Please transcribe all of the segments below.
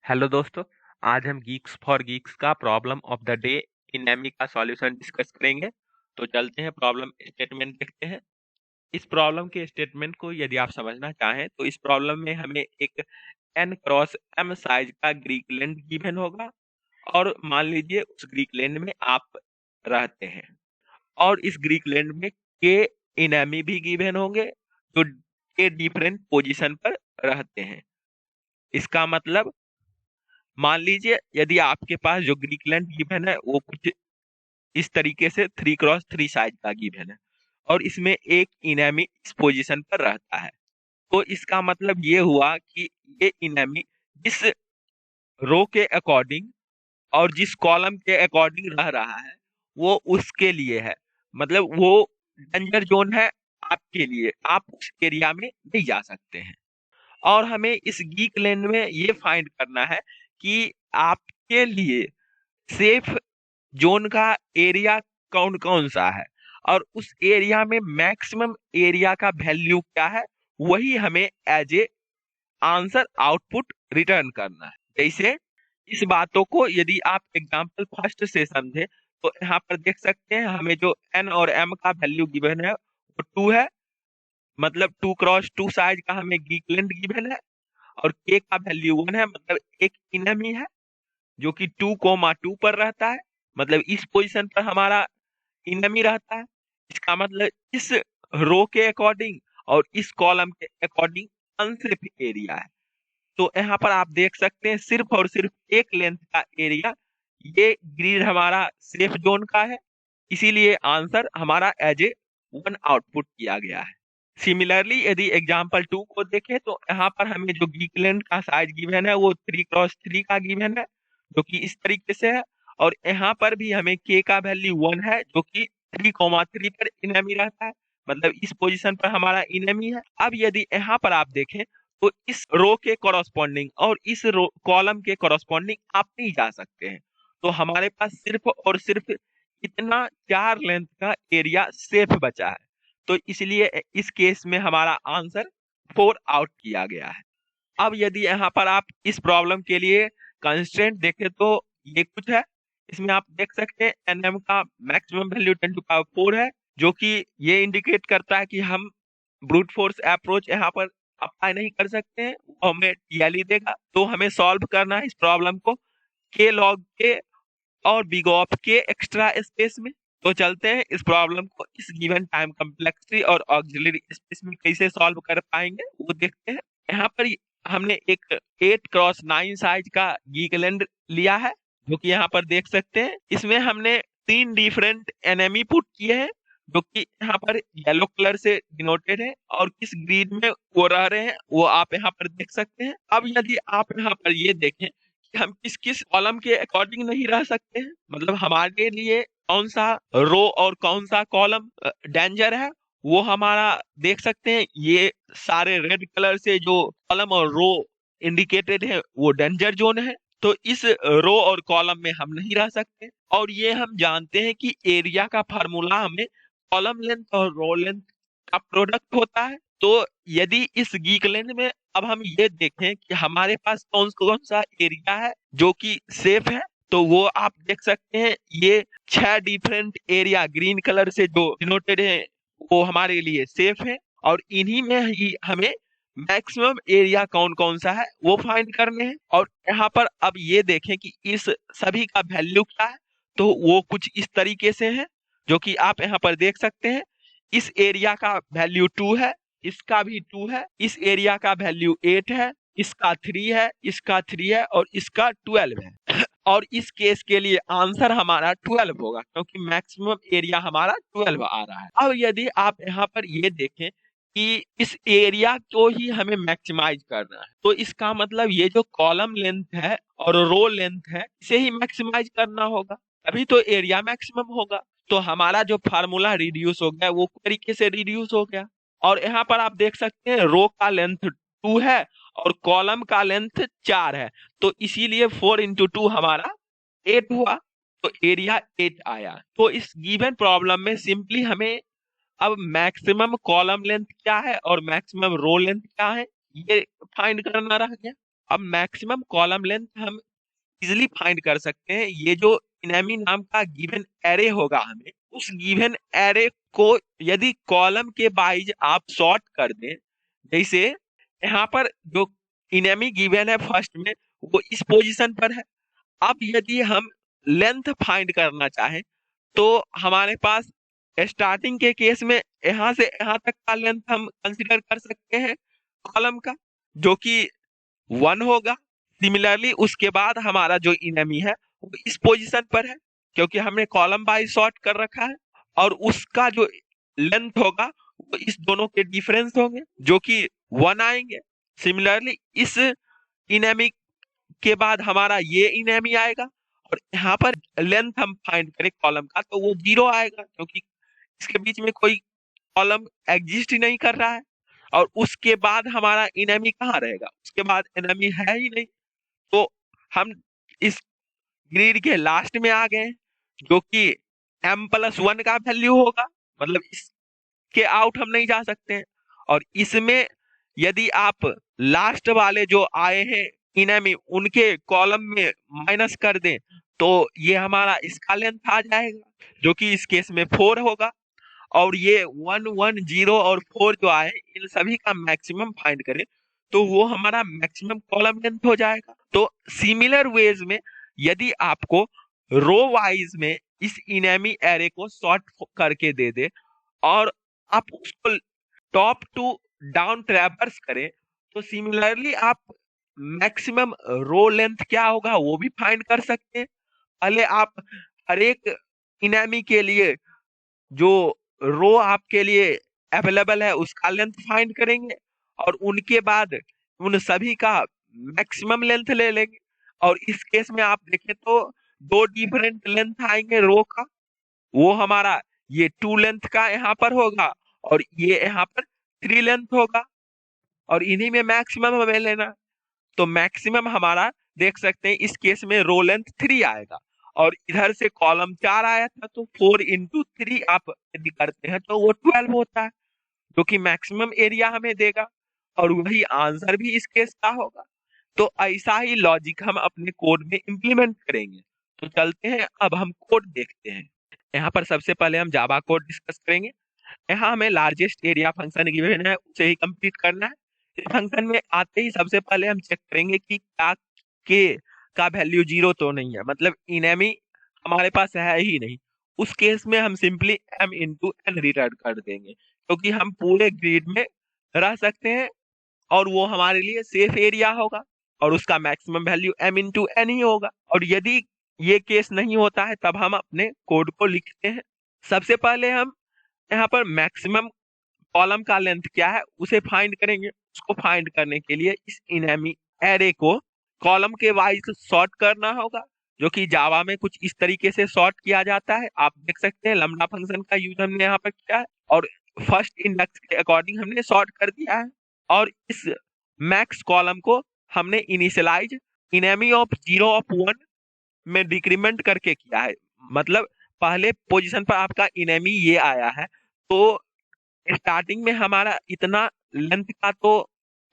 Hello दोस्तों। आज हम गीक्स फॉर गीक्स का problem of the day in ME का सॉल्यूशन डिस्कस करेंगे। तो चलते हैं, प्रॉब्लम स्टेटमेंट देखते हैं। इस प्रॉब्लम के स्टेटमेंट को यदि आप समझना चाहें तो इस प्रॉब्लम में हमें एक n क्रॉस m साइज का ग्रीक लैंड गिवन होगा और मान लीजिए उस ग्रीक लैंड में आप रहते हैं और इस ग्रीक लैंड में k इनेमी भी गिवन होंगे जो k डिफरेंट पोजीशन पर रहते हैं। इसका मतलब मान लीजिए यदि आपके पास जो ग्रीकलैंड गिवन है वो कुछ इस तरीके से 3x3 साइज का गिवन है और इसमें एक इनेमी इस पोजीशन पर रहता है। तो इसका मतलब ये हुआ कि ये इनेमी जिस रो के अकॉर्डिंग और जिस कॉलम के अकॉर्डिंग रह रहा है वो उसके लिए है, मतलब वो डेंजर जोन है आपके लिए, आप उस एरिया में नहीं जा सकते हैं। और हमें इस गीक लैंड में ये फाइंड करना है कि आपके लिए सेफ जोन का एरिया कौन कौन सा है और उस एरिया में मैक्सिमम एरिया का वैल्यू क्या है, वही हमें as a answer output return करना है। जैसे इस बातों को यदि आप एग्जांपल फर्स्ट से समझे तो यहाँ पर देख सकते हैं हमें जो n और m का वैल्यू गिवन है वो 2 है, मतलब 2x2 साइज का हमें गीकलैंड गिवन है और k का वैल्यू 1 है, मतलब एक इनमी है जो कि 2,2 पर रहता है, मतलब इस पोजीशन पर हमारा इनमी रहता है। इसका मतलब इस रो के अकॉर्डिंग और इस कॉलम के अकॉर्डिंग अनसेफ एरिया है। तो यहाँ पर आप देख सकते हैं सिर्फ और सिर्फ एक लेंथ का एरिया, ये ग्रिड हमारा सेफ जोन का है, इसीलिए आंसर हमारा एज ए 1 आउटपुट किया गया है। सिमिलरली यदि एग्जांपल 2 को देखें तो यहाँ पर हमें जो गीकलैंड का साइज गिवन है वो 3x3 का गिवन है जो कि इस तरीके से है और यहाँ पर भी हमें k का वैल्यू 1 है जो कि 3,3 पर इनेमी रहता है, मतलब इस पोजीशन पर हमारा इनेमी है। अब यदि यहाँ पर आप देखें तो इस रो के कॉरस्पॉन्डिंग और इस रो कॉलम के कॉरस्पॉन्डिंग आप नहीं जा सकते हैं, तो हमारे पास सिर्फ और सिर्फ इतना 4 लेंथ का एरिया सेफ बचा है। तो इसलिए इस केस में हमारा आंसर 4 आउट किया गया है। अब यदि यहाँ पर आप इस प्रॉब्लम के लिए कंस्ट्रेंट देखें तो ये कुछ है, इसमें आप देख सकते हैं एनएम का मैक्सिमम वैल्यू 10⁴ है जो कि ये इंडिकेट करता है कि हम ब्रूट फोर्स अप्रोच यहाँ पर अप्लाई नहीं कर सकते हैं, वो हमें टीएलई देगा। तो हमें सॉल्व करना है इस प्रॉब्लम को के लॉग के और बिग ऑफ के एक्स्ट्रा स्पेस में। तो चलते हैं इस प्रॉब्लम को इस गिवन टाइम कम्प्लेक्सिटी और ऑक्सिलरी स्पेस में कैसे सॉल्व कर पाएंगे वो देखते हैं। यहाँ पर हमने एक 8x9 साइज का गीकलैंड लिया है जो कि यहाँ पर देख सकते हैं। इसमें हमने 3 डिफरेंट एनएमई पुट किए हैं जो कि यहाँ पर येलो कलर से डिनोटेड है और किस ग्रीड में वो रह रहे हैं वो आप यहाँ पर देख सकते हैं। अब यदि आप यहाँ पर ये देखें कि हम किस किस कॉलम के अकॉर्डिंग नहीं रह सकते हैं, मतलब हमारे लिए कौन सा रो और कौन सा कॉलम डेंजर है वो हमारा देख सकते हैं। ये सारे रेड कलर से जो कॉलम और रो इंडिकेटेड है वो डेंजर जोन है, तो इस रो और कॉलम में हम नहीं रह सकते। और ये हम जानते हैं कि एरिया का फार्मूला हमें कॉलम लेंथ और रो लेंथ का प्रोडक्ट होता है। तो यदि इस गीकलैंड में अब हम ये देखें कि हमारे पास कौन कौन सा एरिया है जो कि सेफ है, तो वो आप देख सकते हैं ये 6 डिफरेंट एरिया ग्रीन कलर से जो डिनोटेड है वो हमारे लिए सेफ है और इन्हीं में ही हमें मैक्सिमम एरिया कौन कौन सा है वो फाइंड करने हैं। और यहाँ पर अब ये देखें कि इस सभी का वैल्यू क्या है, तो वो कुछ इस तरीके से है जो कि आप यहाँ पर देख सकते हैं। इस एरिया का वैल्यू 2 है, इसका भी 2 है, इस एरिया का वैल्यू 8 है, इसका 3 है, इसका 3 है और इसका 12 है। और इस केस के लिए आंसर हमारा 12 होगा क्योंकि मैक्सिमम एरिया हमारा 12 आ रहा है। अब यदि आप यहाँ पर ये देखें कि इस एरिया को ही हमें मैक्सिमाइज करना है, तो इसका मतलब ये जो कॉलम लेंथ है और रो लेंथ है इसे ही मैक्सिमाइज करना होगा, तभी तो एरिया मैक्सिमम होगा। तो हमारा जो फार्मूला रिड्यूस हो गया वो तरीके से रिड्यूस हो गया। और यहाँ पर आप देख सकते हैं रो का लेंथ 2 है और कॉलम का लेंथ 4 है, तो इसीलिए 4 × 2 हमारा 8 हुआ, तो एरिया 8 आया। तो इस गिवन प्रॉब्लम में सिंपली हमें अब मैक्सिमम कॉलम लेंथ क्या है और मैक्सिमम रो लेंथ क्या है ये फाइंड करना रह गया। अब मैक्सिमम कॉलम लेंथ हम इजिली फाइंड कर सकते हैं। ये जो इनेमी नाम का गिवन एरे होगा, हमें उस गिवन एरे को यदि कॉलम के वाइज आप सॉर्ट कर दें, जैसे यहाँ पर जो इनेमी गिवन है फर्स्ट में वो इस पोजीशन पर है। अब यदि हम लेंथ फाइंड करना चाहें तो हमारे पास स्टार्टिंग के केस में यहाँ से यहाँ तक का लेंथ हम कंसीडर कर सकते हैं कॉलम का, जो कि 1 होगा। सिमिलरली उसके बाद हमारा जो इनेमी है वो इस पोजीशन पर है, क्योंकि हमने कॉलम बाय सॉर्ट कर रखा है, और उसका जो लेंथ होगा वो इस दोनों के डिफरेंस होंगे जो कि 1 आएंगे। सिमिलरली इस इनेमी के बाद हमारा ये इनेमी आएगा, और यहाँ पर लेंथ हम फाइंड करें कॉलम का तो वो 0 आएगा, क्योंकि इसके बीच में कोई कॉलम एग्जिस्ट ही नहीं कर रहा है। और उसके बाद हमारा इनेमी कहाँ रहेगा, उसके बाद इनेमी है ही नहीं। तो हम इस ग्रिड के लास्ट में आ गए, जो कि m+1 का वैल्यू होगा, मतलब इसके आउट हम नहीं जा सकते हैं। और इसमें यदि आप लास्ट वाले जो आए हैं इनेमी उनके कॉलम में माइनस कर दें तो ये हमारा इसका लेंथ आ जाएगा, जो कि इस केस में 4 होगा। और ये 1 1 0 और 4 जो आए इन सभी का मैक्सिमम फाइंड करें तो वो हमारा मैक्सिमम कॉलम लेंथ हो जाएगा। तो सिमिलर वेज में यदि आपको रो वाइज में इस इनेमी एरे को सॉर्ट करके दे दे और आप उसको टॉप टू डाउन ट्रैवर्स करें तो सिमिलरली आप मैक्सिमम रो लेंथ क्या होगा वो भी फाइंड कर सकते हैं। पहले आप हर एक इनेमी के लिए जो रो आपके लिए अवेलेबल है उसका लेंथ फाइंड करेंगे, और उनके बाद उन सभी का मैक्सिमम लेंथ ले लेंगे। और इस केस में आप देखें तो 2 डिफरेंट लेंथ आएंगे रो का, वो हमारा ये 2 लेंथ का यहाँ पर होगा और ये यहाँ पर 3 लेंथ होगा, और इन्हीं में मैक्सिमम हमें लेना। तो मैक्सिमम हमारा देख सकते हैं इस केस में रो लेंथ 3 आएगा, और इधर से कॉलम 4 आया था तो 4 × 3 आप यदि करते हैं तो वो 12 होता है, जो कि मैक्सिमम एरिया हमें देगा, और वही आंसर भी इस केस का होगा। तो ऐसा ही लॉजिक हम अपने कोड में इंप्लीमेंट करेंगे। तो चलते हैं, अब हम कोड देखते हैं। यहाँ पर सबसे पहले हम जावा कोड डिस्कस करेंगे। यहाँ हमें लार्जेस्ट एरिया फंक्शन गिवन है उसे ही कंप्लीट करना है। इस फंक्शन में आते ही सबसे पहले हम चेक करेंगे कि क्या के का वैल्यू 0 तो नहीं है, मतलब इनेमी हमारे पास है ही नहीं। उस केस में हम सिंपली m × n रिटर्न कर देंगे, क्योंकि हम पूरे ग्रिड में रह सकते हैं और वो हमारे लिए सेफ एरिया होगा, और उसका मैक्सिमम वैल्यू m × n ही होगा। और यदि ये केस नहीं होता है तब हम अपने कोड को लिखते हैं। सबसे पहले हम यहाँ पर मैक्सिमम कॉलम का लेंथ क्या है उसे फाइंड करेंगे। उसको फाइंड करने के लिए इस इनेमी एरे को कॉलम के वाइज सॉर्ट करना होगा, जो कि जावा में कुछ इस तरीके से सॉर्ट किया जाता है। आप देख सकते हैं लैम्डा फंक्शन का यूज हमने यहाँ पर किया है, और फर्स्ट इंडेक्स के अकॉर्डिंग हमने सॉर्ट कर दिया है। और इस मैक्स कॉलम को हमने इनिशियलाइज इनेमी ऑफ 0 ऑफ 1 में डिक्रीमेंट करके किया है। मतलब पहले पोजीशन पर आपका इनेमी ये आया है तो स्टार्टिंग में हमारा इतना लेंथ का तो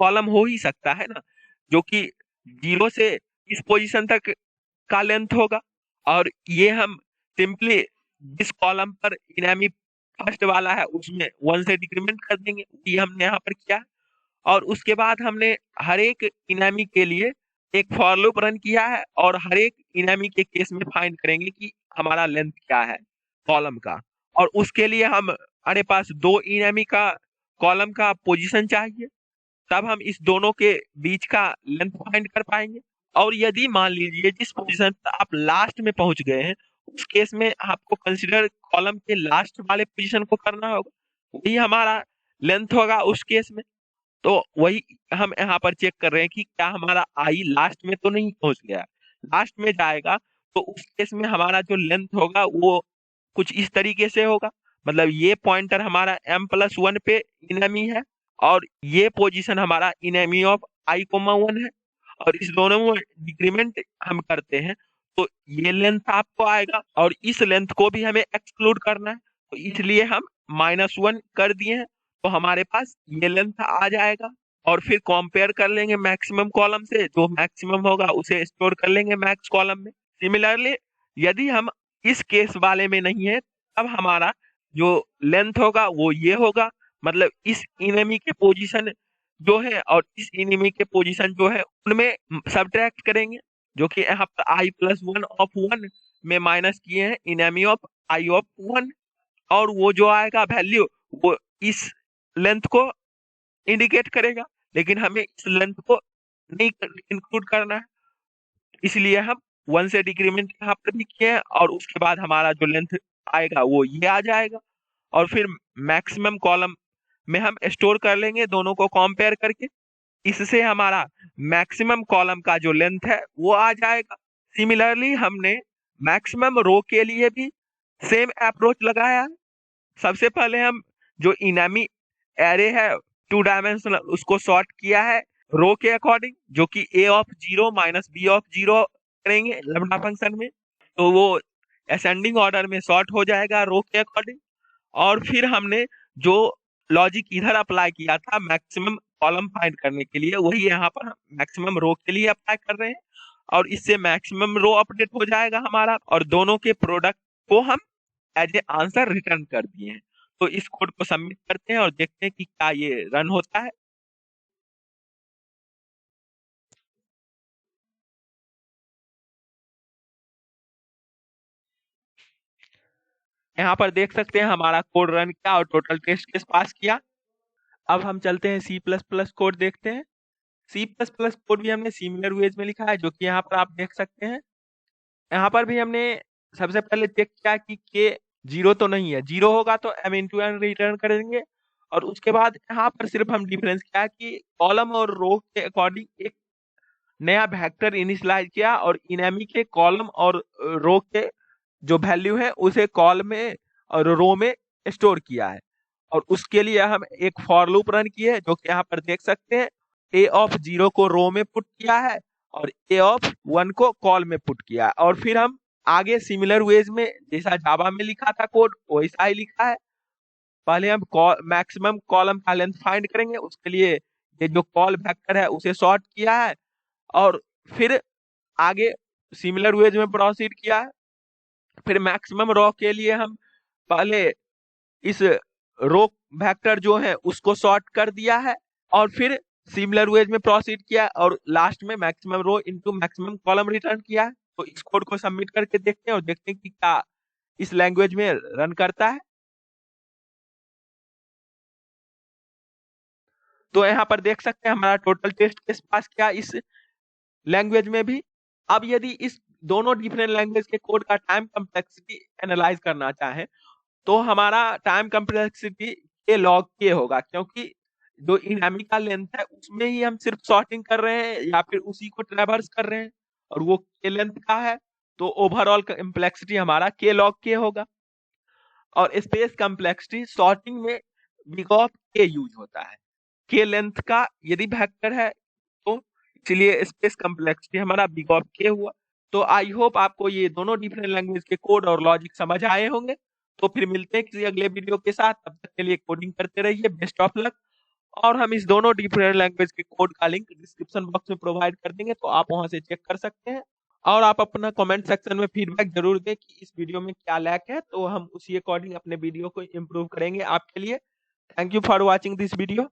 कॉलम हो ही सकता है ना, जो कि 0 से इस पोजीशन तक का लेंथ होगा। और ये हम सिंपली जिस कॉलम पर इनेमी फर्स्ट वाला है उसमें 1 से डिक्रीमेंट कर देंगे, ये हमने यहाँ पर किया। और उसके बाद हमने हर एक इनेमी के लिए एक फॉर लूप रन किया है, और हर एक इनेमी के केस में फाइंड करेंगे कि हमारा लेंथ क्या है कॉलम का। और उसके लिए हम हमारे पास 2 इनेमी का कॉलम का पोजीशन चाहिए, तब हम इस दोनों के बीच का लेंथ फाइंड कर पाएंगे। और यदि मान लीजिए जिस पोजीशन पर आप लास्ट में पहुंच गए हैं उस केस में आपको कंसीडर कॉलम के लास्ट वाले पोजीशन को करना होगा, वही हमारा लेंथ होगा उस केस में। तो वही हम यहाँ पर चेक कर रहे हैं कि क्या हमारा आई लास्ट में तो नहीं पहुंच गया। लास्ट में जाएगा तो उस केस में हमारा जो लेंथ होगा वो कुछ इस तरीके से होगा, मतलब ये पॉइंटर हमारा m+1 पे इनेमी है, और ये पोजीशन हमारा इनेमी ऑफ i, 1 है, और इस दोनों में डिक्रीमेंट हम करते हैं तो ये लेंथ आपको आएगा, और इस लेंथ को भी हमें एक्सक्लूड करना है तो इसलिए हम -1 कर दिए हैं, तो हमारे पास ये लेंथ आ जाएगा। और फिर कंपेयर कर लेंगे मैक्सिमम कॉलम से, जो मैक्सिमम होगा उसे स्टोर कर लेंगे मैक्स कॉलम में। सिमिलरली यदि हम इस केस वाले में नहीं है, तब हमारा जो लेंथ होगा वो ये होगा, मतलब इस इनेमी के पोजीशन जो है और इस इनेमी के पोजीशन जो है उनमें सब्ट्रैक्ट करेंगे, जो कि यहाँ पर i+1 ऑफ 1 में माइनस किए हैं इनेमी ऑफ i ऑफ 1, और वो जो आएगा वैल्यू वो इस लेंथ को इंडिकेट करेगा, लेकिन हमें इस लेंथ को नहीं इंक्लूड करना है, इसलिए हम 1 से डिक्रीमेंट यहाँ पर भी किए हैं, और उसके बाद हमारा जो लेंथ आएगा वो ये आ जाएगा, और फिर मैक्सिमम कॉलम में हम स्टोर कर लेंगे दोनों को कंपेयर करके, इससे हमारा मैक्सिमम कॉलम का जो लेंथ है वो आ जाएगा। सिमिलरली हमने मैक्सिमम रो के लिए भी सेम अप्रोच लगाया है। सबसे पहले हम जो इनामी एरे है 2 डायमेंशनल, उसको सॉर्ट किया है रो के अकॉर्डिंग, जो कि a of 0 minus b of 0 करेंगे लैम्डा फंक्शन में, तो वो असेंडिंग ऑर्डर में सॉर्ट हो जाएगा रो के अकॉर्डिंग। और फिर हमने जो लॉजिक इधर अप्लाई किया था मैक्सिमम कॉलम फाइंड करने के लिए, वही यहाँ पर हम मैक्सिमम रो के लिए अप्लाई कर रहे हैं, और इससे मैक्सिमम रो अपडेट हो जाएगा हमारा, और दोनों के प्रोडक्ट को हम एज ए आंसर रिटर्न कर दिए हैं। तो इस कोड को सबमिट करते हैं और देखते हैं कि क्या ये रन होता है। यहाँ पर देख सकते हैं हमारा कोड रन किया और टोटल टेस्ट केस पास किया। अब हम चलते हैं C++ कोड देखते हैं। C++ कोड भी हमने सिमिलर वेज में लिखा है, जो कि यहाँ पर आप देख सकते हैं। यहाँ पर भी हमने सबसे पहले चेक किया कि के 0 तो नहीं है, 0 होगा तो m×n रिटर्न करेंगे, और उसके बाद यहाँ पर सिर्फ हम डिफरेंस किया कि कॉलम और रो के अकॉर्डिंग एक नया वेक्टर इनिशियलाइज किया, और इनेमी के कॉलम और रो के जो वैल्यू है उसे कॉल में और रो में स्टोर किया है, और उसके लिए हम एक फॉर लूप रन किए, जो कि यहाँ पर देख सकते हैं a ऑफ 0 को रो में पुट किया है और a ऑफ 1 को कॉल में पुट किया है, और फिर हम आगे सिमिलर वेज में जैसा जावा में लिखा था कोड वैसा ही लिखा है। पहले हम मैक्सिमम कॉलम का लेंथ फाइंड करेंगे, उसके लिए ये जो कॉल वेक्टर है उसे सॉर्ट किया है, और फिर आगे सिमिलर वेज में प्रोसीड किया है। फिर मैक्सिमम रो के लिए हम पहले इस रो वेक्टर जो है उसको सॉर्ट कर दिया है, और फिर सिमिलर वेज में प्रोसीड किया, और लास्ट में मैक्सिमम रो इनटू मैक्सिमम कॉलम रिटर्न किया है। तो इस कोड को सबमिट करके देखते हैं और देखते हैं कि क्या इस लैंग्वेज में रन करता है। तो यहाँ पर देख सकते हैं हमारा टोटल टेस्ट केस पास किया इस लैंग्वेज में भी। अब यदि इस दोनों डिफरेंट लैंग्वेज के कोड का टाइम कम्प्लेक्सिटी एनालाइज करना चाहें, तो हमारा टाइम कम्प्लेक्सिटी के लॉग के होगा, क्योंकि जो इनामी का लेंथ है उसमें ही हम सिर्फ सॉर्टिंग कर रहे हैं या फिर उसी को ट्रेवर्स कर रहे हैं, और वो के लेंथ का है, तो ओवरऑल कम्प्लेक्सिटी हमारा के लॉग के होगा। और स्पेस कम्प्लेक्सिटी सॉर्टिंग में बिग ऑफ के यूज होता है, के लेंथ का यदि वेक्टर है तो इसलिए स्पेस कम्प्लेक्सिटी हमारा बिग ऑफ के हुआ। तो आई होप आपको ये दोनों डिफरेंट लैंग्वेज के कोड और लॉजिक समझ आए होंगे। तो फिर मिलते हैं किसी अगले वीडियो के साथ, तब तक के लिए कोडिंग करते रहिए, बेस्ट ऑफ लक। और हम इस दोनों डिफरेंट लैंग्वेज के कोड का लिंक डिस्क्रिप्शन बॉक्स में प्रोवाइड कर देंगे, तो आप वहां से चेक कर सकते हैं। और आप अपना कमेंट सेक्शन में फीडबैक जरूर दें कि इस वीडियो में क्या लैक है, तो हम उसी अकॉर्डिंग अपने वीडियो को इम्प्रूव करेंगे आपके लिए। Thank you for watching this video.